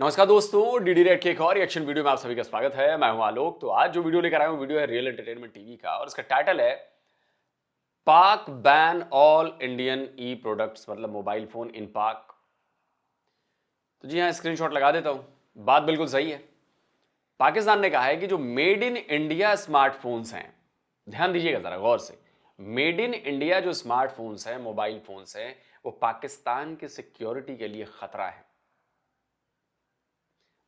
नमस्कार दोस्तों, DD red के एक और रिएक्शन वीडियो में आप सभी का स्वागत है। मैं हूं आलोक। तो आज जो वीडियो लेकर आया हूं वीडियो है रियल एंटरटेनमेंट टीवी का और इसका टाइटल है पाक बैन ऑल इंडियन ई प्रोडक्ट्स, मतलब मोबाइल फोन इन पाक। तो जी हाँ, स्क्रीनशॉट लगा देता हूं। बात बिल्कुल सही है। पाकिस्तान ने कहा है कि जो मेड इन इंडिया स्मार्टफोन्स हैं, ध्यान दीजिएगा जरा गौर से, मेड इन इंडिया जो स्मार्टफोन्स हैं, मोबाइल फोन्स हैं, वो पाकिस्तान की सिक्योरिटी के लिए खतरा है।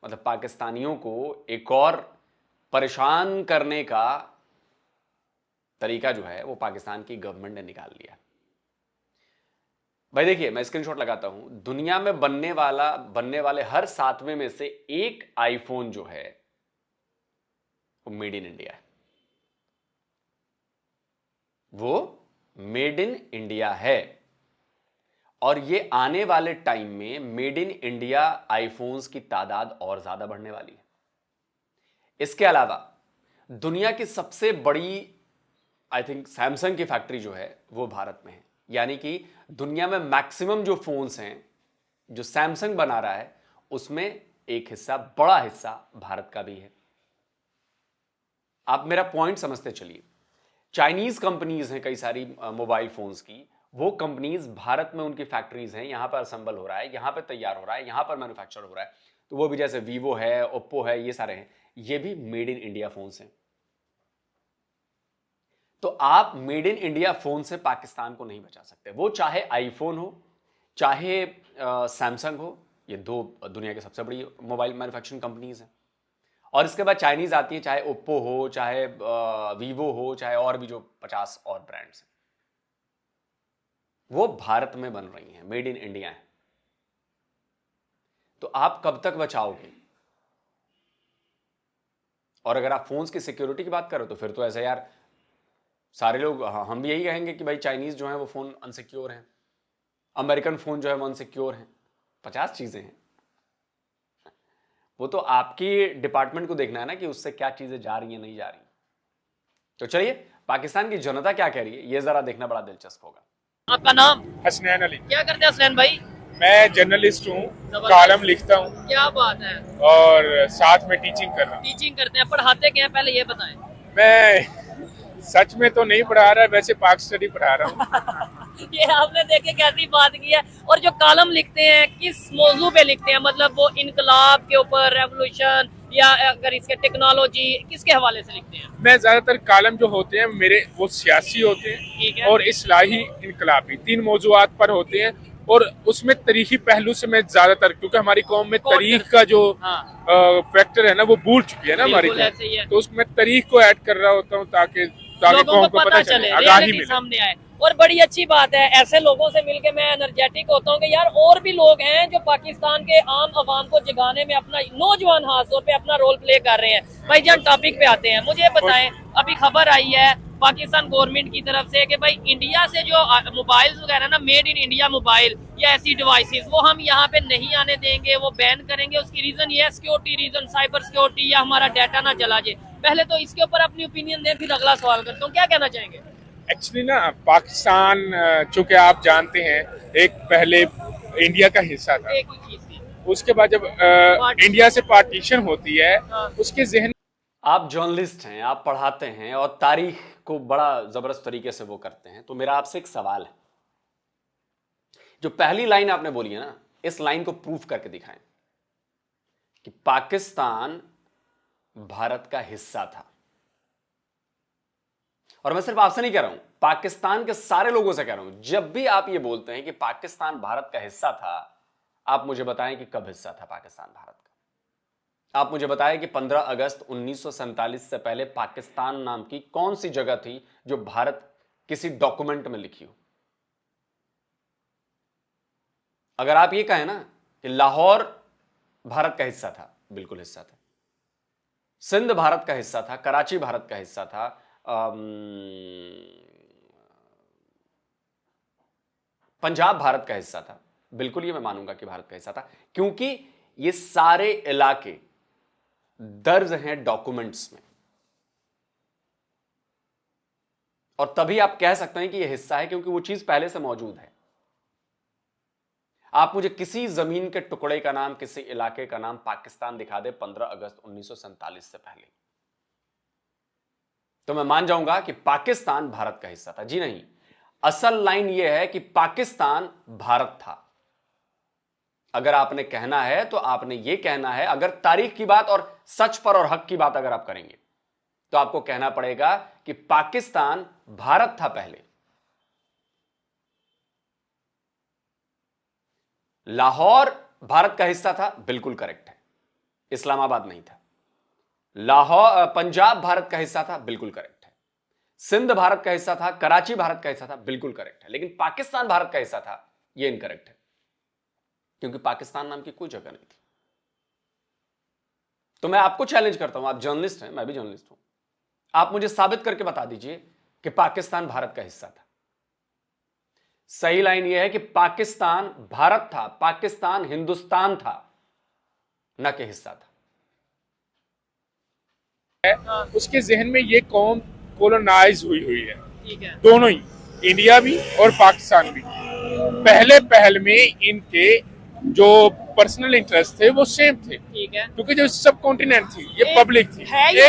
मतलब पाकिस्तानियों को एक और परेशान करने का तरीका जो है वो पाकिस्तान की गवर्नमेंट ने निकाल लिया। भाई देखिए, मैं स्क्रीनशॉट लगाता हूं। दुनिया में बनने वाले हर 7वें में से एक आईफोन जो है वो मेड इन इंडिया है। वो मेड इन इंडिया है और ये आने वाले टाइम में मेड इन इंडिया आईफोन्स की तादाद और ज्यादा बढ़ने वाली है। इसके अलावा दुनिया की सबसे बड़ी आई थिंक सैमसंग की फैक्ट्री जो है वो भारत में है। यानी कि दुनिया में मैक्सिमम जो फोन्स हैं जो सैमसंग बना रहा है उसमें एक हिस्सा, बड़ा हिस्सा भारत का भी है। आप मेरा पॉइंट समझते चलिए। चाइनीज कंपनीज हैं कई सारी मोबाइल फोन्स की, वो कंपनीज भारत में उनकी फैक्ट्रीज हैं, यहां पर असेंबल हो रहा है, यहां पर तैयार हो रहा है, यहां पर मैन्युफैक्चर हो रहा है। तो वो भी जैसे वीवो है, ओप्पो है, ये सारे हैं, ये भी मेड इन इंडिया फोन्स हैं। तो आप मेड इन इंडिया फोन से पाकिस्तान को नहीं बचा सकते। वो चाहे आईफोन हो, चाहे सैमसंग हो, ये दो दुनिया की सबसे बड़ी मोबाइल मैन्युफैक्चरिंग कंपनीज हैं। और इसके बाद चाइनीज आती है, चाहे ओप्पो हो, चाहे वीवो हो, चाहे और भी जो 50 और ब्रांड्स हैं, वो भारत में बन रही हैं, मेड इन इंडिया है। तो आप कब तक बचाओगे? और अगर आप फोन्स की सिक्योरिटी की बात करो तो फिर तो ऐसा यार, सारे लोग, हम भी यही कहेंगे कि भाई चाइनीज जो है वो फोन अनसिक्योर हैं, अमेरिकन फोन जो है वो अनसिक्योर हैं। 50 चीजें हैं। वो तो आपकी डिपार्टमेंट को देखना है ना कि उससे क्या चीजें जा रही हैं, नहीं जा रही। तो चलिए, पाकिस्तान की जनता क्या कह रही है ये जरा देखना बड़ा दिलचस्प होगा। आपका नाम? हसनैन अली। क्या करते हैं हसनैन भाई? मैं जर्नलिस्ट हूँ, कॉलम लिखता हूँ क्या बात है। और साथ में टीचिंग कर रहा हूँ। टीचिंग करते हैं, पढ़ाते क्या है पहले ये बताएं। मैं सच में तो नहीं पढ़ा रहा, वैसे पाक स्टडी पढ़ा रहा हूँ। ये आपने देखे कैसी बात की है। और जो कॉलम लिखते हैं किस मौजू पे लिखते हैं, मतलब वो इनकलाब के ऊपर, रेवोल्यूशन, या अगर इसके टेक्नोलॉजी, किसके हवाले से लिखते हैं? मैं ज्यादातर कॉलम जो होते हैं मेरे वो सियासी होते ठीक हैं है। और इस्लाही इनकलाबी, 3 मौजूआत पर होते हैं। और उसमें तारीखी पहलू से मैं ज्यादातर, क्योंकि हमारी कौम में तारीख का जो फैक्टर है ना वो भूल चुकी है ना हमारी बिल्कुल ऐसे ही है। कौम, तो उसमें तारीख को ऐड कर रहा होता हूँ ताकि लोगों कौम को को पता चले, आगाही रियलिटी मिले। सामने आए। और बड़ी अच्छी बात है, ऐसे लोगों से मिलके मैं एनर्जेटिक होता हूँ कि यार और भी लोग हैं जो पाकिस्तान के आम आवाम को जगाने में अपना, नौजवान खासतौर पे अपना रोल प्ले कर रहे हैं। भाई जान टॉपिक पे आते हैं, मुझे बताएं, अभी खबर आई है पाकिस्तान गवर्नमेंट की तरफ से कि भाई इंडिया से जो मोबाइल वगैरह ना, मेड इन इंडिया मोबाइल या ऐसी डिवाइसेस, वो हम यहाँ पे नहीं आने देंगे, वो बैन करेंगे। उसकी रीजन ये है सिक्योरिटी रीजन, साइबर सिक्योरिटी, या हमारा डाटा ना चला जाए। पहले तो इसके ऊपर अपनी ओपिनियन दें, फिर अगला सवाल करता हूँ, क्या कहना चाहेंगे? एक्चुअली ना पाकिस्तान, चूंकि आप जानते हैं, एक पहले इंडिया का हिस्सा था। एक ही चीज थी। उसके बाद जब इंडिया से पार्टीशन होती है, उसके जहन, आप जर्नलिस्ट हैं, आप पढ़ाते हैं और तारीख को बड़ा जबरदस्त तरीके से वो करते हैं। तो मेरा आपसे एक सवाल है, जो पहली लाइन आपने बोली है ना, इस लाइन को प्रूफ करके दिखाएं कि पाकिस्तान भारत का हिस्सा था। और मैं सिर्फ आपसे नहीं कह रहा हूं, पाकिस्तान के सारे लोगों से कह रहा हूं। जब भी आप ये बोलते हैं कि पाकिस्तान भारत का हिस्सा था, आप मुझे बताएं कि कब हिस्सा था पाकिस्तान भारत का। आप मुझे बताएं कि 15 अगस्त 1947 से पहले पाकिस्तान नाम की कौन सी जगह थी जो भारत किसी डॉक्यूमेंट में लिखी हो। अगर आप ये कहें ना कि लाहौर भारत का हिस्सा था, बिल्कुल हिस्सा था। सिंध भारत का हिस्सा था, कराची भारत का हिस्सा था, पंजाब भारत का हिस्सा था, बिल्कुल ये मैं मानूंगा कि भारत का हिस्सा था, क्योंकि ये सारे इलाके दर्ज हैं डॉक्यूमेंट्स में। और तभी आप कह सकते हैं कि यह हिस्सा है, क्योंकि वो चीज पहले से मौजूद है। आप मुझे किसी जमीन के टुकड़े का नाम, किसी इलाके का नाम पाकिस्तान दिखा दे 15 अगस्त 1947 से पहले, तो मैं मान जाऊंगा कि पाकिस्तान भारत का हिस्सा था। जी नहीं, असल लाइन यह है कि पाकिस्तान भारत था। अगर आपने कहना है तो आपने यह कहना है, अगर तारीख की बात और सच पर और हक की बात अगर आप करेंगे तो आपको कहना पड़ेगा कि पाकिस्तान भारत था पहले। लाहौर भारत का हिस्सा था, बिल्कुल करेक्ट है, इस्लामाबाद नहीं था। लाहौर पंजाब भारत का हिस्सा था, बिल्कुल करेक्ट है। सिंध भारत का हिस्सा था, कराची भारत का हिस्सा था, बिल्कुल करेक्ट है। लेकिन पाकिस्तान भारत का हिस्सा था, यह इनकरेक्ट है, क्योंकि पाकिस्तान नाम की कोई जगह नहीं थी। तो मैं आपको चैलेंज करता हूं, आप जर्नलिस्ट हैं, मैं भी जर्नलिस्ट हूं, आप मुझे साबित करके बता दीजिए कि पाकिस्तान भारत का हिस्सा था। सही लाइन यह है कि पाकिस्तान भारत था, पाकिस्तान हिंदुस्तान था, न कि हिस्सा था। उसके जहन में ये कौम कोलोनाइज हुई है, ठीक है, दोनों ही, इंडिया भी और पाकिस्तान भी। पहले पहल में इनके जो पर्सनल इंटरेस्ट थे वो सेम थे, ठीक है, क्योंकि जो सब कॉन्टिनेंट थी, ये पब्लिक थी, है ये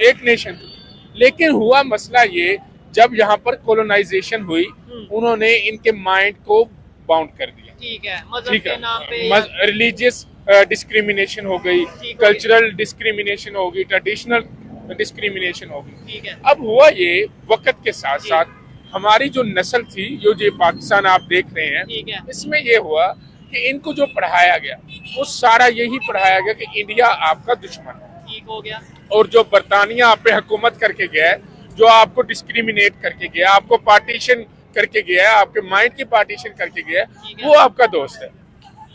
एक नेशन थी। लेकिन हुआ मसला ये, जब यहाँ पर कोलोनाइजेशन हुई, उन्होंने इनके माइंड को बाउंड कर दिया, ठीक है, मजहब ठीक के है, नाम पे रिलीजियस डिस्क्रिमिनेशन हो गई, कल्चरल डिस्क्रिमिनेशन हो गई, ट्रेडिशनल डिस्क्रिमिनेशन हो गई। ठीक है, अब हुआ ये, वक्त के साथ साथ हमारी जो नस्ल थी, जो ये पाकिस्तान आप देख रहे हैं, ठीक है, इसमें ये हुआ कि इनको जो पढ़ाया गया वो सारा यही पढ़ाया गया कि इंडिया आपका दुश्मन है, ठीक हो गया, और जो बरतानिया आप पे हुकूमत करके गया है, जो आपको डिस्क्रिमिनेट करके गया, आपको पार्टीशन करके गया है, आपके माइंड की पार्टीशन करके गया है, वो आपका दोस्त है।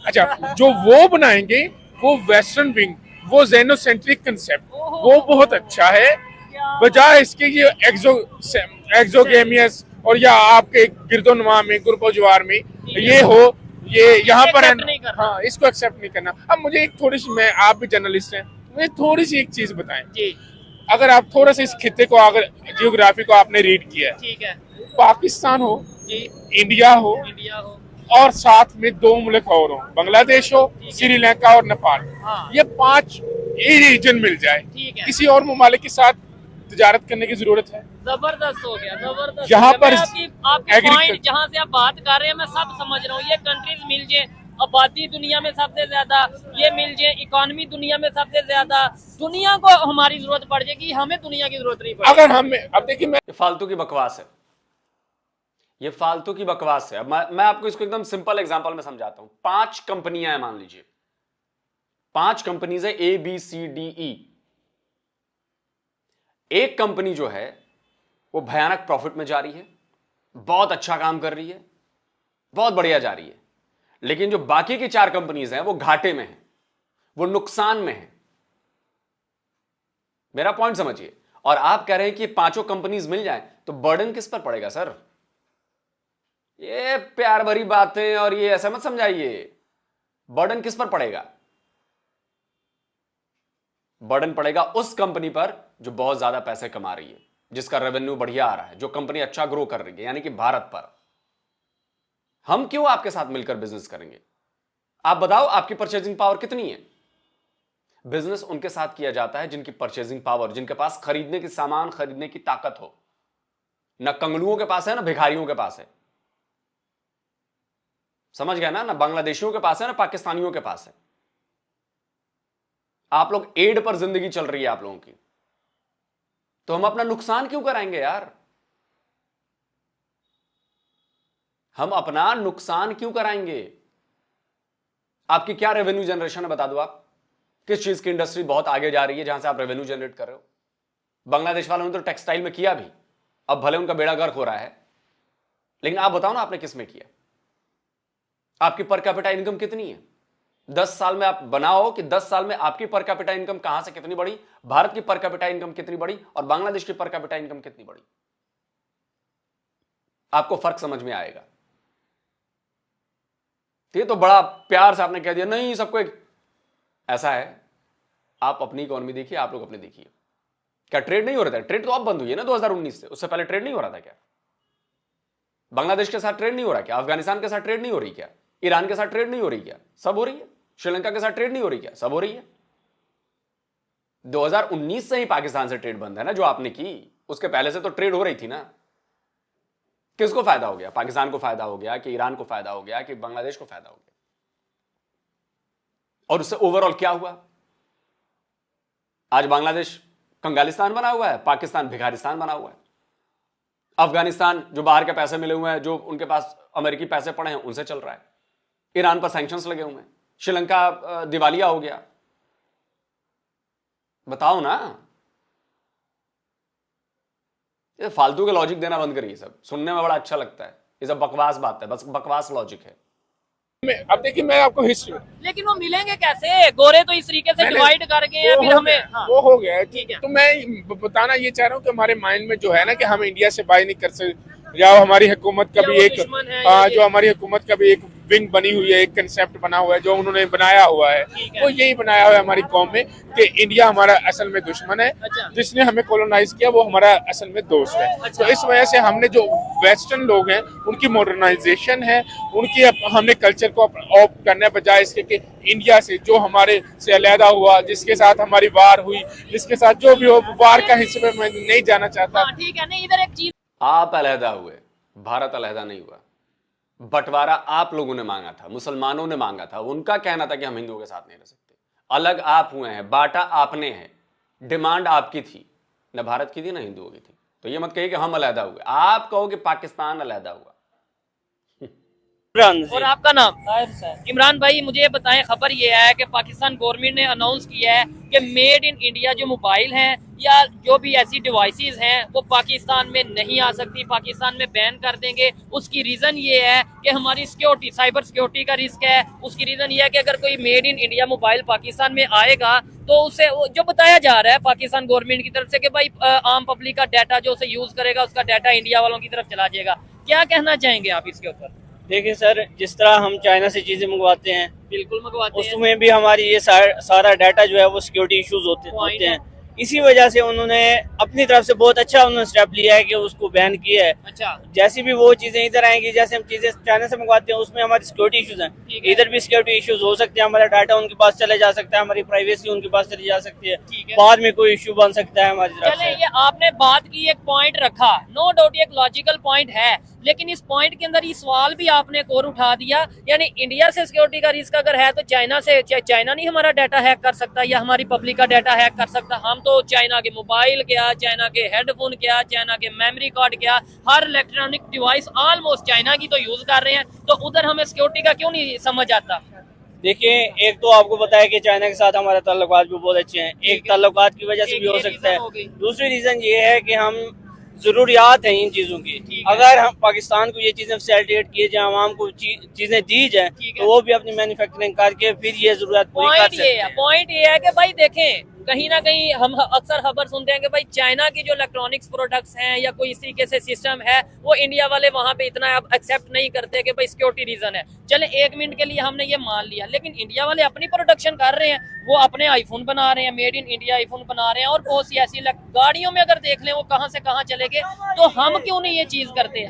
अच्छा, जो वो बनाएंगे वो वेस्टर्न विंग, वो जेनोसेंट्रिक कंसेप्ट, वो बहुत अच्छा है, बजाय इसके ये एक्सोगेमियस और या आपके गिरदोनवा में, गुरबोजवार में ये हो, ये यहाँ पर है, हाँ, इसको एक्सेप्ट नहीं करना। अब मुझे एक थोड़ी सी, मैं, आप भी जर्नलिस्ट हैं, मुझे थोड़ी सी एक चीज बताएं जी, अगर आप थोड़ा सा इस खित्ते को, अगर जियोग्राफी को आपने रीड किया है, ठीक है, पाकिस्तान हो, जी, इंडिया हो, इंडिया हो, और साथ में 2 मुल्क और हो, बांग्लादेश हो, श्रीलंका और नेपाल, हाँ, ये 5 रीजन मिल जाए, ठीक है, किसी और ममालिक के साथ तिजारत करने की जरूरत है? जबरदस्त हो गया, जबरदस्त। यहाँ मैं पर आपकी पॉइंट जहाँ से आप बात कर रहे हैं मैं सब समझ रहा हूँ। ये कंट्रीज मिल जाए, आबादी दुनिया में सबसे ज्यादा, ये मिल जाए, इकोनॉमी दुनिया में सबसे ज्यादा, दुनिया को हमारी जरूरत पड़ जाएगी, हमें दुनिया की जरूरत नहीं पड़ेगी। अगर हम, अब देखिए, मैं ये फालतू की बकवास है, ये फालतू की बकवास है। अब मैं आपको इसको एकदम सिंपल एग्जांपल में समझाता हूं। 5 कंपनियां हैं, मान लीजिए 5 कंपनीज है, ABCDE। एक कंपनी जो है वो भयानक प्रॉफिट में जा रही है, बहुत अच्छा काम कर रही है, बहुत बढ़िया जा रही है, लेकिन जो बाकी की 4 कंपनीज हैं वो घाटे में हैं, वो नुकसान में हैं। मेरा पॉइंट समझिए। और आप कह रहे हैं कि 5 कंपनीज मिल जाए तो बर्डन किस पर पड़ेगा सर? ये प्यार भरी बातें और ये ऐसा मत समझाइए। बर्डन किस पर पड़ेगा? बर्डन पड़ेगा उस कंपनी पर जो बहुत ज्यादा पैसे कमा रही है, जिसका रेवेन्यू बढ़िया आ रहा है, जो कंपनी अच्छा ग्रो कर रही है, यानी कि भारत पर। हम क्यों आपके साथ मिलकर बिजनेस करेंगे? आप बताओ, आपकी परचेजिंग पावर कितनी है? बिजनेस उनके साथ किया जाता है जिनकी परचेजिंग पावर, जिनके पास खरीदने की, सामान खरीदने की ताकत हो। ना कंगलुओं के पास है, ना भिखारियों के पास है। समझ गया ना? ना बांग्लादेशियों के पास है, ना पाकिस्तानियों के पास है। आप लोग एड पर जिंदगी चल रही है आप लोगों की, तो हम अपना नुकसान क्यों कराएंगे यार? हम अपना नुकसान क्यों कराएंगे? आपकी क्या रेवेन्यू जनरेशन है बता दो। आप किस चीज की इंडस्ट्री बहुत आगे जा रही है जहां से आप रेवेन्यू जनरेट कर रहे हो? बांग्लादेश वालों ने तो टेक्सटाइल में किया भी, अब भले उनका बेड़ा गर्क हो रहा है, लेकिन आप बताओ ना आपने किस में किया? आपकी पर कैपिटा इनकम कितनी है? 10 साल में आप बनाओ कि 10 साल में आपकी पर कैपिटा इनकम कहां से कितनी बढ़ी, भारत की पर कैपिटा इनकम कितनी बढ़ी और बांग्लादेश की पर कैपिटा इनकम कितनी बढ़ी। आपको फर्क समझ में आएगा। ये तो बड़ा प्यार से आपने कह दिया नहीं सबको एक, ऐसा है। आप अपनी इकोनॉमी देखिए, आप लोग अपनी देखिए। क्या ट्रेड नहीं हो रहा था? ट्रेड तो अब बंद हुई है ना 2019 से, उससे पहले ट्रेड नहीं हो रहा था क्या? बांग्लादेश के साथ ट्रेड नहीं हो रहा क्या? अफगानिस्तान के साथ ट्रेड नहीं हो रही क्या? ईरान के साथ ट्रेड नहीं हो रही क्या? सब हो रही है। श्रीलंका के साथ ट्रेड नहीं हो रही क्या? सब हो रही है। 2019 से ही पाकिस्तान से ट्रेड बंद है ना, जो आपने की, उसके पहले से तो ट्रेड हो रही थी ना। किसको फायदा हो गया? पाकिस्तान को फायदा हो गया कि ईरान को फायदा हो गया कि बांग्लादेश को फायदा हो गया? और उससे ओवरऑल क्या हुआ? आज बांग्लादेश कंगालिस्तान बना हुआ है, पाकिस्तान भिखारिस्तान बना हुआ है। अफगानिस्तान जो बाहर के पैसे मिले हुए हैं, जो उनके पास अमेरिकी पैसे पड़े हैं, उनसे चल रहा है। ईरान पर सैंक्शंस लगे हुए हैं। श्रीलंका दिवालिया हो गया। बताओ ना, ये फालतू के लॉजिक देना बंद करिए। सब सुनने में बड़ा अच्छा लगता है, ये सब बकवास बात है, बस बकवास लॉजिक है। अब देखिए, मैं आपको हिस्ट्री, लेकिन वो मिलेंगे कैसे? गोरे तो इस तरीके से डिवाइड कर गए हैं, फिर हमें वो हो गया है। ठीक है। तो मैं बताना ये चाह रहा हूँ कि हमारे माइंड में जो है ना कि हम इंडिया से बाय नहीं कर सकते, या हमारी हुकूमत का भी एक जो हमारी हुकूमत का भी एक विंग बनी हुई है, एक कंसेप्ट बना हुआ है जो उन्होंने बनाया हुआ है, वो यही बनाया हुआ है हमारी कौम में कि इंडिया हमारा असल में दुश्मन है, जिसने हमें कॉलोनाइज किया वो हमारा असल में दोस्त है। तो इस वजह से हमने जो वेस्टर्न लोग हैं उनकी मॉडर्नाइजेशन है, उनकी हमने कल्चर को ऑप्ट करने बजाय इसके कि इंडिया से जो हमारे से अलहदा हुआ, जिसके साथ हमारी वार हुई, जिसके साथ जो भी हो, वार का हिस्से में मैं नहीं जाना चाहता। ठीक है। नहीं, इधर एक चीज, आप अलहदा हुए, भारत अलहदा नहीं हुआ। बंटवारा आप लोगों ने मांगा था, मुसलमानों ने मांगा था। उनका कहना था कि हम हिंदुओं के साथ नहीं रह सकते। अलग आप हुए हैं, बांटा आपने है, डिमांड आपकी थी, न भारत की थी न हिंदुओं की थी। तो ये मत कहिए कि हम अलहदा हुए। आप कहो कि पाकिस्तान अलहदा हुआ। और आपका नाम? इमरान भाई, मुझे ये बताएं, खबर ये है कि पाकिस्तान गवर्नमेंट ने अनाउंस किया है कि मेड इन इंडिया जो मोबाइल हैं या जो भी ऐसी डिवाइसेस हैं वो पाकिस्तान में नहीं आ सकती, पाकिस्तान में बैन कर देंगे। उसकी रीज़न ये है कि हमारी सिक्योरिटी, साइबर सिक्योरिटी का रिस्क है। उसकी रीज़न ये है कि अगर कोई made in India mobile Pakistan में आएगा तो उसे जो बताया जा रहा है पाकिस्तान गवर्नमेंट की तरफ से कि भाई आम पब्लिक का डाटा जो उसे यूज़ करेगा उसका डाटा इंडिया वालों की तरफ चला जाएगा। क्या कहना चाहेंगे आप इसके ऊपर? देखिए सर, जिस तरह हम चाइना से चीजें मंगवाते हैं, बिल्कुल मंगवाते हैं, उसमें भी हमारी ये सारा डाटा जो है वो सिक्योरिटी इश्यूज होते हैं। इसी वजह से उन्होंने अपनी तरफ से बहुत अच्छा उन्होंने स्टेप लिया है कि उसको बैन किया है। अच्छा, जैसी भी वो चीजें इधर आएंगी, जैसे हम चीजें चाइना से मंगवाते हैं उसमें हमारी सिक्योरिटी इश्यूज हैं, इधर भी सिक्योरिटी इश्यूज हो सकते हैं। हमारा डाटा उनके पास चले जा सकता है, हमारी प्राइवेसी उनके पास चली जा सकती है, बाद में कोई इश्यू बन सकता है हमारी तरफ से। ये आपने बात की, एक पॉइंट रखा, नो डाउट एक लॉजिकल पॉइंट है, लेकिन इस पॉइंट के अंदर ये सवाल भी आपने एक और उठा दिया, यानी इंडिया से सिक्योरिटी का रिस्क अगर है तो चाइना नहीं हमारा डाटा हैक कर सकता या हमारी पब्लिक का डाटा हैक कर सकता। हम तो चाइना के मोबाइल क्या, चाइना के हेडफोन क्या, चाइना के मेमोरी कार्ड क्या, हर इलेक्ट्रॉनिक डिवाइस ऑलमोस्ट चाइना की तो यूज कर रहे हैं। तो उधर हमें सिक्योरिटी का क्यों नहीं समझ आता? देखिए, एक तो आपको पता है कि चाइना के साथ हमारे ताल्लुकात भी बहुत अच्छे हैं, एक ताल्लुकात की वजह से भी हो सकता है। दूसरी रीजन ये है कि हम जरूरियात हैं इन चीजों की। अगर हम पाकिस्तान को ये चीजें फैसिलिटेट किए जाए, आवाम को चीजें दी जाए, तो वो भी अपनी मैन्युफैक्चरिंग करके फिर ये जरूरत पूरी कर सकते हैं। पॉइंट ये है कि भाई देखें, कहीं ना कहीं हम अक्सर खबर सुनते हैं कि भाई चाइना की जो इलेक्ट्रॉनिक्स प्रोडक्ट्स हैं या कोई इस तरीके से सिस्टम है वो इंडिया वाले वहां पे इतना अब एक्सेप्ट नहीं करते कि भाई सिक्योरिटी रीजन है। चले एक मिनट के लिए हमने ये मान लिया, लेकिन इंडिया वाले अपनी प्रोडक्शन कर रहे हैं, वो अपने आईफोन बना रहे हैं, मेड इन इंडिया आईफोन बना रहे हैं, और बहुत सी ऐसी गाड़ियों में अगर देख लें वो कहां से कहां चले गए। तो हम क्यों नहीं ये चीज करते?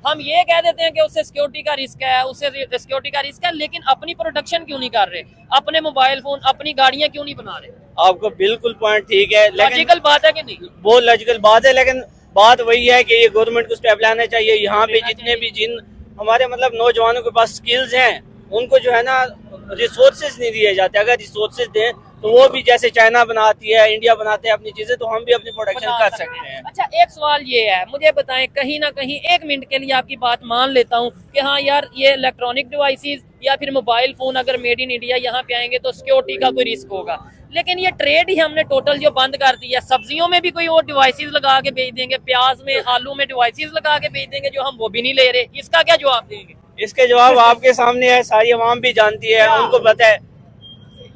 हम ये कह देते हैं कि उससे सिक्योरिटी का रिस्क है, उससे सिक्योरिटी का रिस्क है, लेकिन अपनी प्रोडक्शन क्यों नहीं कर रहे? अपने मोबाइल फोन, अपनी गाड़ियां क्यों नहीं बना रहे? आपको बिल्कुल पॉइंट ठीक है, लॉजिकल बात है कि नहीं? बहुत लॉजिकल बात है, लेकिन बात वही है कि ये गवर्नमेंट को स्टेप लाना चाहिए। यहाँ पे जितने भी जिन हमारे मतलब नौजवानों के पास स्किल्स हैं, उनको जो है ना रिसोर्सेज नहीं दिए जाते। अगर रिसोर्सेज दें तो वो भी जैसे चाइना बनाती है, इंडिया बनाते हैं अपनी चीजें, तो हम भी अपनी प्रोडक्शन कर सकते हैं। अच्छा, एक सवाल ये है, मुझे बताएं, कहीं ना कहीं एक मिनट के लिए आपकी बात मान लेता हूँ कि हाँ यार, ये इलेक्ट्रॉनिक डिवाइसेस या फिर मोबाइल फोन अगर मेड इन इंडिया यहाँ पे आएंगे तो सिक्योरिटी का कोई रिस्क होगा, लेकिन ये ट्रेड ही हमने टोटल जो बंद कर दिया। सब्जियों में भी कोई और डिवाइसेस लगा के बेच देंगे, प्याज में, आलू में डिवाइसेस लगा के बेच देंगे, जो हम वो भी नहीं ले रहे। इसका क्या जवाब देंगे? इसके जवाब आपके सामने है, सारी आवाम भी जानती है, उनको पता है।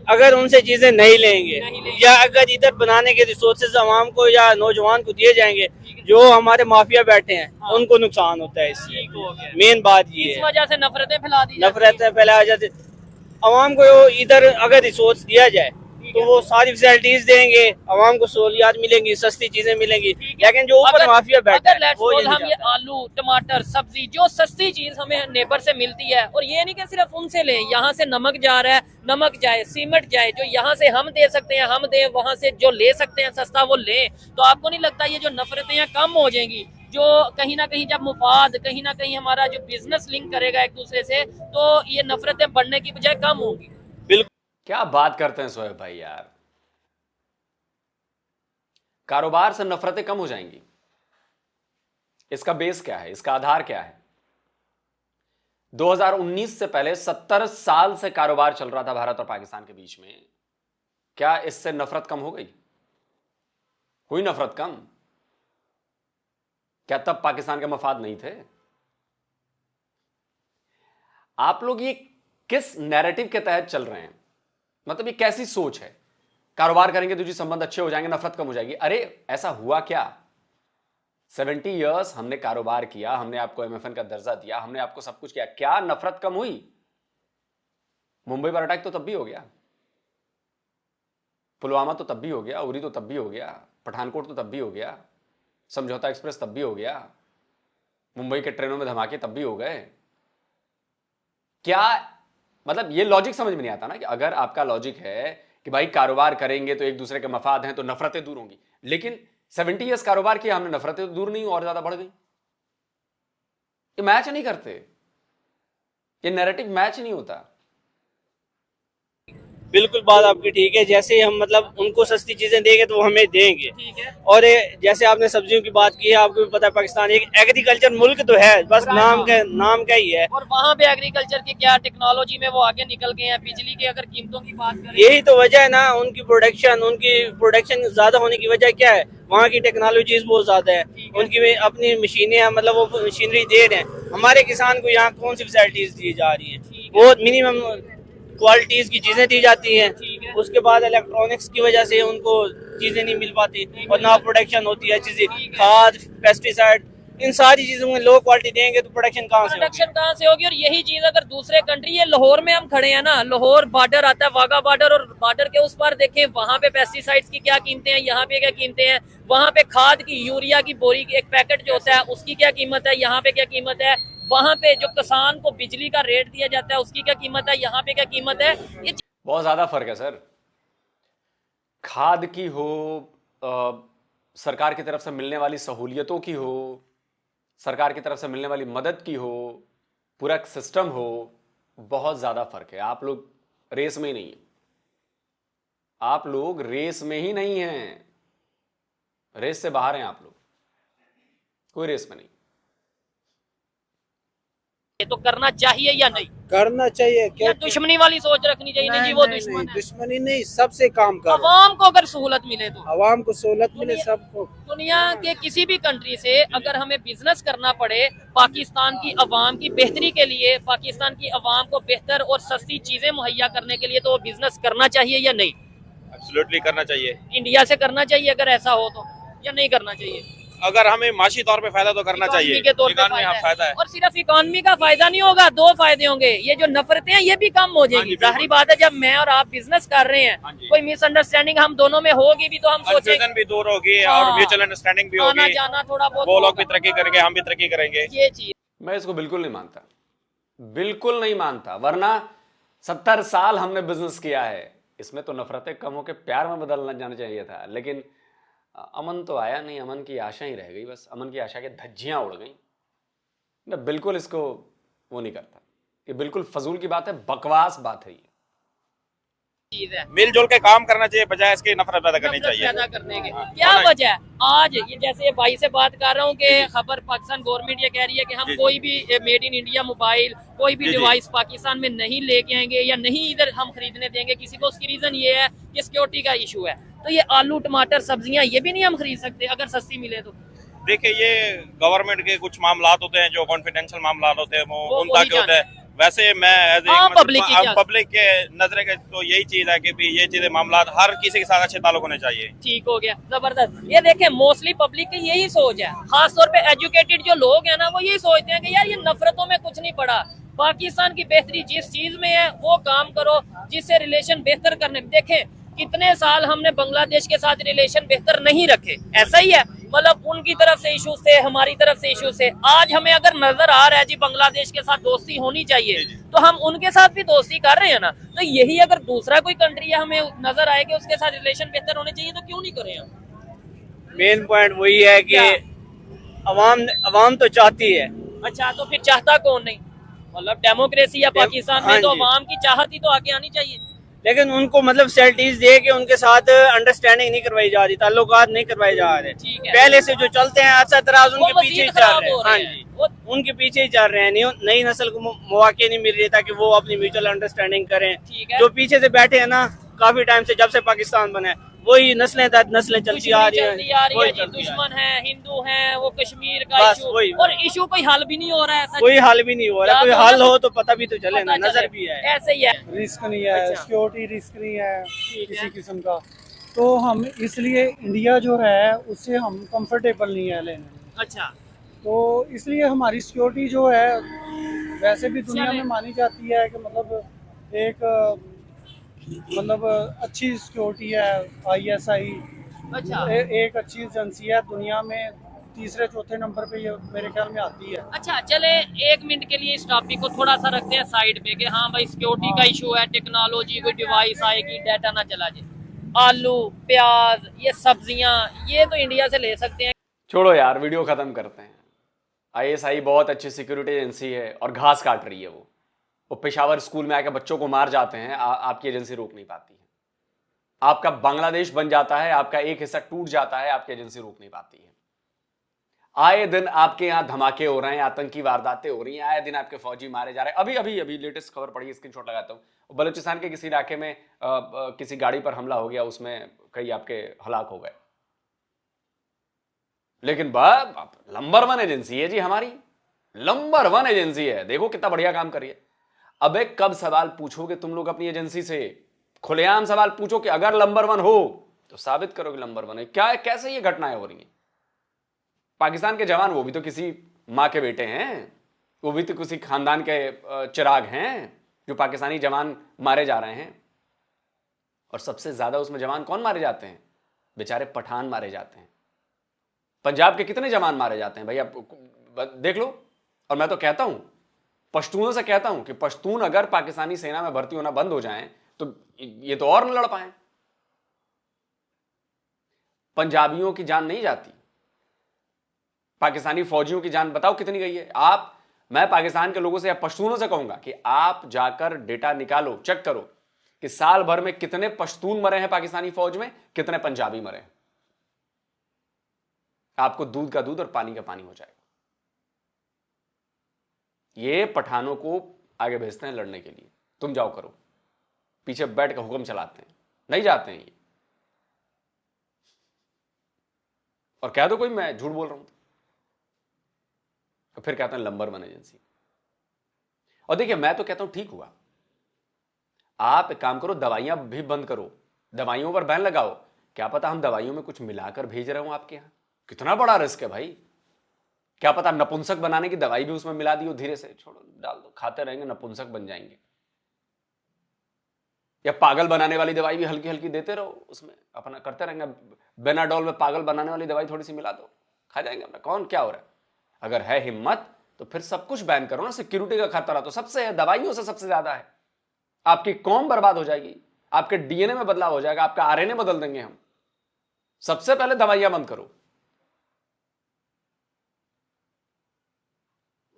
अगर उनसे चीजें नहीं लेंगे या अगर इधर बनाने के रिसोर्सेज आवाम को या नौजवान को दिए जाएंगे, जो हमारे माफिया बैठे हैं उनको नुकसान होता है। इसलिए मेन बात ये है, इस वजह से नफरतें फैला दी, नफरतें फैलाई जाती। आवाम को इधर अगर रिसोर्स दिया जाए तो वो सारी फैसिलिटीज देंगे, आवाम को सहूलियात मिलेंगी, सस्ती चीजें मिलेंगी। लेकिन जो ऊपर माफिया बैठा है वो ये हम ये आलू टमाटर सब्जी जो सस्ती चीज हमें नेबर से मिलती है, और ये नहीं कि सिर्फ उनसे लें, यहाँ से नमक जा रहा है, नमक जाए, सीमेंट जाए, जो यहाँ से हम दे सकते हैं हम दें, वहां से जो ले सकते हैं सस्ता वो लें, तो आपको नहीं लगता ये जो नफरतें हैं कम हो जाएंगी? जो कहीं ना कहीं जब मुफाद कहीं ना कहीं हमारा जो बिजनेस लिंक करेगा एक दूसरे से, तो ये नफरतें बढ़ने की बजाय कम होंगी। बिल्कुल। क्या बात करते हैं सोहेब भाई यार, कारोबार से नफरतें कम हो जाएंगी? इसका बेस क्या है, इसका आधार क्या है? 2019 से पहले 70 साल से कारोबार चल रहा था भारत और पाकिस्तान के बीच में, क्या इससे नफरत कम हो गई? हुई नफरत कम? क्या तब पाकिस्तान के मफाद नहीं थे? आप लोग ये किस नैरेटिव के तहत चल रहे हैं? मतलब ये कैसी सोच है? कारोबार करेंगे तो जी संबंध अच्छे हो जाएंगे, नफरत कम हो जाएगी। अरे ऐसा हुआ क्या? 70 इयर्स हमने कारोबार किया, हमने आपको MFN का दर्जा दिया, हमने आपको सब कुछ किया, क्या नफरत कम हुई? मुंबई पर अटैक तो तब भी हो गया, पुलवामा तो तब भी हो गया, उरी तो तब भी हो गया, पठानकोट तो तब भी हो गया, समझौता एक्सप्रेस तब भी हो गया, मुंबई के ट्रेनों में धमाके तब भी हो गए। क्या मतलब ये लॉजिक समझ में नहीं आता ना, कि अगर आपका लॉजिक है कि भाई कारोबार करेंगे तो एक दूसरे के मफाद हैं तो नफरतें दूर होंगी, लेकिन 70 इयर्स कारोबार किया हमने, नफरतें तो दूर नहीं और ज्यादा बढ़ गई। ये मैच नहीं करते, ये नैरेटिव मैच नहीं होता। बिल्कुल बात आपकी ठीक है। जैसे हम मतलब उनको सस्ती चीजें देंगे तो वो हमें देंगे, ठीक है। और जैसे आपने सब्जियों की बात की है, आपको भी पता है पाकिस्तान एक एग्रीकल्चर मुल्क तो है, बस नाम का ही है। और वहाँ पे एग्रीकल्चर की क्या टेक्नोलॉजी में वो आगे निकल गए हैं। बिजली की अगर कीमतों की बात करें, यही तो वजह है ना, उनकी प्रोडक्शन ज्यादा होने की वजह क्या है? वहाँ की टेक्नोलॉजीज बहुत ज्यादा है, उनकी अपनी मशीनें हैं, मतलब वो मशीनरी दे रहे हैं। हमारे किसान को यहाँ कौन सी फैसिलिटीज दी जा रही है? बहुत मिनिमम क्वालिटीज की चीजें दी जाती हैं। उसके बाद इलेक्ट्रॉनिक्स की वजह से उनको चीजें नहीं मिल पाती, और ना प्रोडक्शन होती है चीजें, खाद, पेस्टिसाइड, इन सारी चीजों में लो क्वालिटी देंगे तो प्रोडक्शन कहाँ से होगी? और यही चीज अगर दूसरे कंट्री, ये लाहौर में हम खड़े हैं ना, लाहौर बॉर्डर आता है, वाघा बॉर्डर, और बॉर्डर के उस पार देखें वहाँ पे पेस्टिसाइड्स की क्या कीमतें हैं, यहाँ पे क्या कीमतें हैं, वहाँ पे खाद की, यूरिया की बोरी की एक पैकेट जो होता है उसकी क्या कीमत है, यहाँ पे क्या कीमत है, वहाँ पे जो किसान को बिजली का रेट दिया जाता है उसकी क्या कीमत है, यहाँ पे क्या कीमत है। ये बहुत ज्यादा फर्क है सर। खाद की हो, सरकार की तरफ से मिलने वाली सहूलियतों की हो, सरकार की तरफ से मिलने वाली मदद की हो, पूरा सिस्टम हो, बहुत ज्यादा फर्क है। आप लोग रेस में ही नहीं है, आप लोग रेस में ही नहीं हैं, रेस से बाहर हैं आप लोग, कोई रेस में नहीं। तो करना चाहिए या नहीं करना चाहिए? क्या दुश्मनी वाली सोच रखनी चाहिए? नहीं जी, वो दुश्मन है। दुश्मनी नहीं, सबसे काम करो। अवाम को अगर सहूलत मिले तो, आवाम को सहूलत मिले, सबको। दुनिया के किसी भी कंट्री से अगर हमें बिजनेस करना पड़े पाकिस्तान की अवाम की बेहतरी के लिए, पाकिस्तान की अवाम को बेहतर और सस्ती चीजें मुहैया करने के लिए, तो वो बिजनेस करना चाहिए या नहीं? एब्सोल्युटली करना चाहिए। इंडिया से करना चाहिए अगर ऐसा हो तो, या नहीं करना चाहिए? अगर हमें माशी तौर पे फायदा तो करना चाहिए, इकोनॉमी के तौर पे फायदा है। और सिर्फ इकोनॉमी का फायदा नहीं होगा, दो फायदे होंगे, ये जो नफरतें हैं ये भी कम हो जाएंगी। जाहिर बात है, जब मैं और आप बिजनेस कर रहे हैं, कोई मिसअंडरस्टैंडिंग हम दोनों में होगी भी तो हम सोचेंगे भी दूर होगी और म्यूचुअल अंडरस्टैंडिंग भी आना होगी, जाना थोड़ा बहुत, वो लोग भी तरक्की करेंगे, हम भी तरक्की करेंगे। ये चीज मैं इसको बिल्कुल नहीं मानता, बिल्कुल नहीं मानता। वरना 70 साल हमने बिजनेस किया है, इसमें तो नफरतें कम होकर प्यार में बदलना जाना चाहिए था, लेकिन अमन तो आया नहीं, अमन की आशा ही रह गई, बस अमन की आशा के धज्जियां उड़ गई। मैं बिल्कुल इसको वो नहीं करता, ये बिल्कुल फजूल की बात है, बकवास बात है। चीज है, मिलजुल के काम करना चाहिए बजाय इसके नफरत पैदा करनी चाहिए। पैदा करने के क्या वजह है? आज ये जैसे भाई से बात कर रहा हूँ कि खबर पाकिस्तान गवर्नमेंट ये कह रही है कि हम कोई भी मेड इन इंडिया मोबाइल, कोई भी डिवाइस पाकिस्तान में नहीं लेके आएंगे या नहीं इधर हम खरीदने देंगे किसी को। उसकी रीजन ये है कि सिक्योरिटी का इशू है। तो ये आलू टमाटर सब्जियां ये भी नहीं हम खरीद सकते अगर सस्ती मिले तो? देखिए, ये गवर्नमेंट के कुछ मामला होते हैं जो कॉन्फिडेंशियल मामला होते हैं, वो उन तक होते हैं। वैसे मैं पब्लिक के नजरे के तो यही चीज है कि भी ये चीजें मामला हर किसी के साथ अच्छे ताल्लुक होने चाहिए। ठीक हो गया, जबरदस्त। ये देखें, मोस्टली पब्लिक की यही सोच है, खासतौर पे एजुकेटेड जो लोग हैं ना, वो यही सोचते हैं कि यार ये नफरतों में कुछ नहीं पड़ा, पाकिस्तान की बेहतरी जिस चीज में है वो काम करो, जिससे रिलेशन बेहतर करने। देखें, कितने साल हमने बांग्लादेश के साथ रिलेशन बेहतर नहीं रखे, ऐसा ही है। मतलब उनकी तरफ से इश्यूज थे, हमारी तरफ से इश्यूज थे। आज हमें अगर नजर आ रहा है जी बांग्लादेश के साथ दोस्ती होनी चाहिए, तो हम उनके साथ भी दोस्ती कर रहे हैं ना। तो यही अगर दूसरा कोई कंट्री है हमें नजर आए कि उसके साथ रिलेशन बेहतर होने चाहिए, तो क्यों नहीं करें हम? मेन पॉइंट वही है कि अवाम तो चाहती है। अच्छा, तो फिर चाहता कौन नहीं? मतलब डेमोक्रेसी या पाकिस्तान में हाँ तो जी। अवाम की चाहत ही तो आगे आनी चाहिए। लेकिन उनको मतलब फैसिलिटीज दे के उनके साथ अंडरस्टैंडिंग नहीं करवाई जा रही, ताल्लुकात नहीं करवाए जा रहे। ठीक है। पहले से जो चलते हैं अच्छा दराज उनके वो पीछे ही मजीद चल खराब रहे हैं। हो रहे हाँ हैं। जी, वो उनके पीछे ही चल रहे हैं। नई नस्ल को मौके नहीं मिल रही ताकि वो अपनी म्यूचुअल अंडरस्टैंडिंग करें। ठीक है। जो पीछे से बैठे हैं ना काफी टाइम से, जब से पाकिस्तान बना है, वही नस्लें दर नस्लें चलती आ रही चलती आ है, रही वही है जी। चलती आ रही है। दुश्मन है, हिंदू है, वो कश्मीर का बस इशू, वही। और इशू कोई हल भी नहीं हो रहा है। ऐसा कोई हल भी नहीं हो रहा। याद कोई हो हल ना, हो तो पता भी तो चले ना, पता नजर चले। भी है। ऐसे ही है। रिस्क नहीं है, अच्छा। सिक्योरिटी रिस्क नहीं है ठीक किसी है। किस्म का। तो हम इसलिए इंडिया जो है उससे हम कंफर्टेबल नहीं है लेने में। अच्छा, तो इसलिए हमारी सिक्योरिटी जो है वैसे भी दुनिया चले। में मानी जाती है कि मतलब एक मतलब अच्छी सिक्योरिटी है। ISI अच्छा, एक अच्छी एजेंसी है दुनिया में, तीसरे चौथे नंबर पे ये मेरे ख्याल में आती है। अच्छा। चले 1 मिनट के लिए इस टॉपिक को थोड़ा सा रखते हैं साइड पे कि हाँ भाई सिक्योरिटी का इशू है, टेक्नोलॉजी कोई डिवाइस आएगी, डाटा ना चला जाए। आलू, प्याज, ये सब्जियां, ये तो इंडिया से ले सकते हैं। छोड़ो यार, वीडियो खत्म करते हैं। ISI बहुत अच्छी सिक्योरिटी एजेंसी है और घास काट रही है। वो पेशावर स्कूल में आके बच्चों को मार जाते हैं, आपकी एजेंसी रोक नहीं पाती है। आपका बांग्लादेश बन जाता है, आपका एक हिस्सा टूट जाता है, आपकी एजेंसी रोक नहीं पाती है। आए दिन आपके यहां धमाके हो रहे हैं, आतंकी वारदातें हो रही हैं, आए दिन आपके फौजी मारे जा रहे हैं। अभी लेटेस्ट खबर पड़ी, स्क्रीनशॉट लगाता हूं। बलूचिस्तान के किसी इलाके में किसी गाड़ी पर हमला हो गया, उसमें कई आपके हलाक हो गए। लेकिन नंबर 1 एजेंसी है जी हमारी, नंबर 1 एजेंसी है। देखो कितना बढ़िया काम करिए। अबे कब सवाल पूछोगे तुम लोग अपनी एजेंसी से? खुलेआम सवाल पूछो कि अगर नंबर 1 हो तो साबित करो कि नंबर 1 है। क्या, कैसे ये घटनाएं हो रही हैं? पाकिस्तान के जवान वो भी तो किसी मां के बेटे हैं, वो भी तो किसी खानदान के चिराग हैं जो पाकिस्तानी जवान मारे जा रहे हैं। और सबसे ज्यादा उसमें जवान कौन मारे जाते हैं? बेचारे पठान मारे जाते हैं। पंजाब के कितने जवान मारे जाते हैं भाई, आप देख लो। और मैं तो कहता हूं, पश्तूनों से कहता हूं कि पश्तून अगर पाकिस्तानी सेना में भर्ती होना बंद हो जाएं तो ये तो और न लड़ पाएं। पंजाबियों की जान नहीं जाती, पाकिस्तानी फौजियों की जान बताओ कितनी गई है। मैं पाकिस्तान के लोगों से या पश्तूनों से कहूंगा कि आप जाकर डेटा निकालो, चेक करो कि साल भर में कितने पश्तून मरे हैं पाकिस्तानी फौज में, कितने पंजाबी मरे हैं। आपको दूध का दूध और पानी का पानी हो जाएगा। ये पठानों को आगे भेजते हैं लड़ने के लिए, तुम जाओ करो, पीछे बैठ कर हुक्म चलाते हैं, नहीं जाते हैं ये। और कह दो कोई मैं झूठ बोल रहा हूं तो फिर कहते हैं नंबर 1 एजेंसी। और देखिए मैं तो कहता हूं ठीक हुआ, आप एक काम करो, दवाइयां भी बंद करो, दवाइयों पर बैन लगाओ। क्या पता हम दवाइयों में कुछ मिलाकर भेज रहे हो आपके यहां, कितना बड़ा रिस्क है भाई। क्या पता नपुंसक बनाने की दवाई भी उसमें मिला दी हो, धीरे से छोड़ो, डाल दो, खाते रहेंगे, नपुंसक बन जाएंगे। या पागल बनाने वाली दवाई भी हल्की हल्की देते रहो, उसमें अपना करते रहेंगे। बेनाडोल में पागल बनाने वाली दवाई थोड़ी सी मिला दो, खा जाएंगे अपना। कौन क्या हो रहा है? अगर है हिम्मत तो फिर सब कुछ बैन करो ना। सिक्योरिटी का खतरा तो सबसे है, दवाइयों से सबसे ज्यादा है। आपकी कौम बर्बाद हो जाएगी, आपके DNA में बदलाव हो जाएगा, आपका RNA बदल देंगे हम। सबसे पहले दवाइयां बंद करो,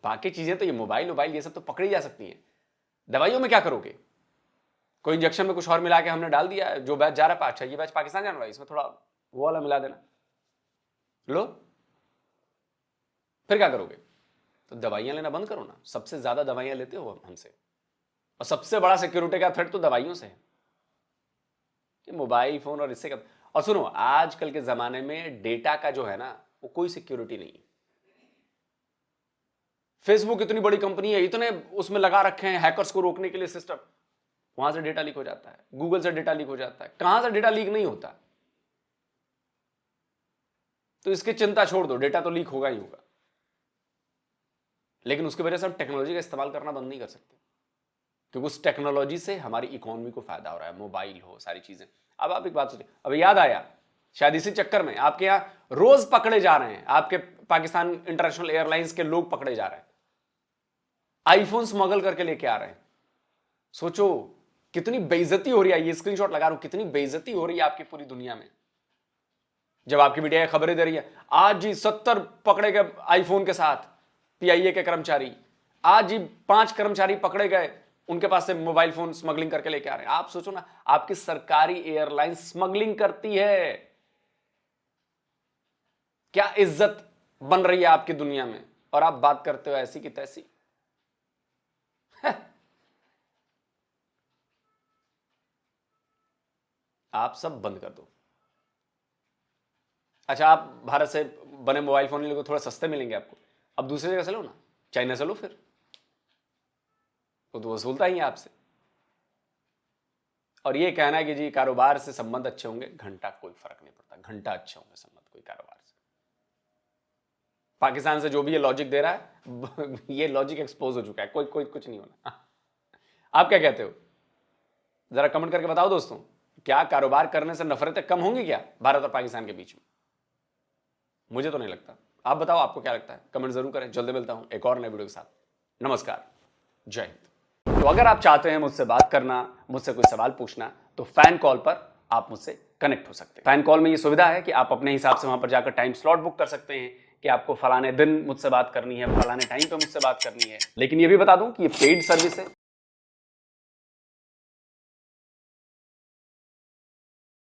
बाकी चीजें तो ये मोबाइल ये सब तो पकड़ी जा सकती हैं। दवाइयों में क्या करोगे? कोई इंजेक्शन में कुछ और मिला के हमने डाल दिया, जो बैच जा रहा है, अच्छा ये बैच पाकिस्तान जाने वाला, इसमें थोड़ा वो वाला मिला देना, लो, फिर क्या करोगे? तो दवाइयां लेना बंद करो ना। सबसे ज्यादा दवाइयां लेते हो हमसे, और सबसे बड़ा सिक्योरिटी का थ्रेट तो दवाइयों से है, मोबाइल फोन और इससे का। और सुनो, आजकल के जमाने में डेटा का जो है ना, वो कोई सिक्योरिटी नहीं है। फेसबुक इतनी बड़ी कंपनी है, इतने उसमें लगा रखे हैं हैकर्स को रोकने के लिए सिस्टम, वहां से डेटा लीक हो जाता है, गूगल से डेटा लीक हो जाता है, कहां से डेटा लीक नहीं होता। तो इसकी चिंता छोड़ दो, डेटा तो लीक होगा ही होगा, लेकिन उसकी वजह से हम टेक्नोलॉजी का इस्तेमाल करना बंद नहीं कर सकते। क्योंकि उस टेक्नोलॉजी से हमारी इकोनॉमी को फायदा हो रहा है, मोबाइल हो, सारी चीजें। अब आप एक बात सोचिए, अब याद आया, शायद इसी चक्कर में आपके यहां रोज पकड़े जा रहे हैं, आपके पाकिस्तान इंटरनेशनल एयरलाइंस के लोग पकड़े जा रहे हैं, आईफोन स्मगल करके लेके आ रहे हैं। सोचो कितनी बेइज्जती हो रही है, ये स्क्रीनशॉट लगा रहा हूं, कितनी बेइज्जती हो रही है आपकी पूरी दुनिया में, जब आपकी मीडिया खबरें दे रही है। आज ही 70 पकड़े गए आईफोन के साथ पीआईए के कर्मचारी, आज ही 5 कर्मचारी पकड़े गए, उनके पास से मोबाइल फोन स्मगलिंग करके लेके आ रहे हैं। आप सोचो ना, आपकी सरकारी एयरलाइन स्मगलिंग करती है, क्या इज्जत बन रही है आपकी दुनिया में, और आप बात करते हो ऐसी की तैसी। आप सब बंद कर दो। अच्छा, आप भारत से बने मोबाइल फोन ले लो, थोड़ा सस्ते मिलेंगे आपको, अब दूसरी जगह से लो ना, चाइना से लो, फिर वो तो वसूलता ही है आपसे। और ये कहना है कि जी कारोबार से संबंध अच्छे होंगे, घंटा कोई फर्क नहीं पड़ता, घंटा अच्छे होंगे संबंध कोई कारोबार से। पाकिस्तान से जो भी ये लॉजिक दे रहा है ये लॉजिक एक्सपोज हो चुका है, कोई कोई कुछ नहीं होना। आप क्या कहते हो, जरा कमेंट करके बताओ दोस्तों, क्या कारोबार करने से नफरतें कम होंगी क्या भारत और पाकिस्तान के बीच में? मुझे तो नहीं लगता। आप बताओ आपको क्या लगता है, कमेंट जरूर करें। जल्दी मिलता हूं एक और नए वीडियो के साथ। नमस्कार, जय हिंद। तो अगर आप चाहते हैं मुझसे बात करना, मुझसे कोई सवाल पूछना, तो फैन कॉल पर आप मुझसे कनेक्ट हो सकते हैं। फैन कॉल में ये सुविधा है कि आप अपने हिसाब से वहां पर जाकर टाइम स्लॉट बुक कर सकते हैं कि आपको फलाने दिन मुझसे बात करनी है, फलाने टाइम पे मुझसे बात करनी है। लेकिन ये भी बता दूं कि ये पेड सर्विस है,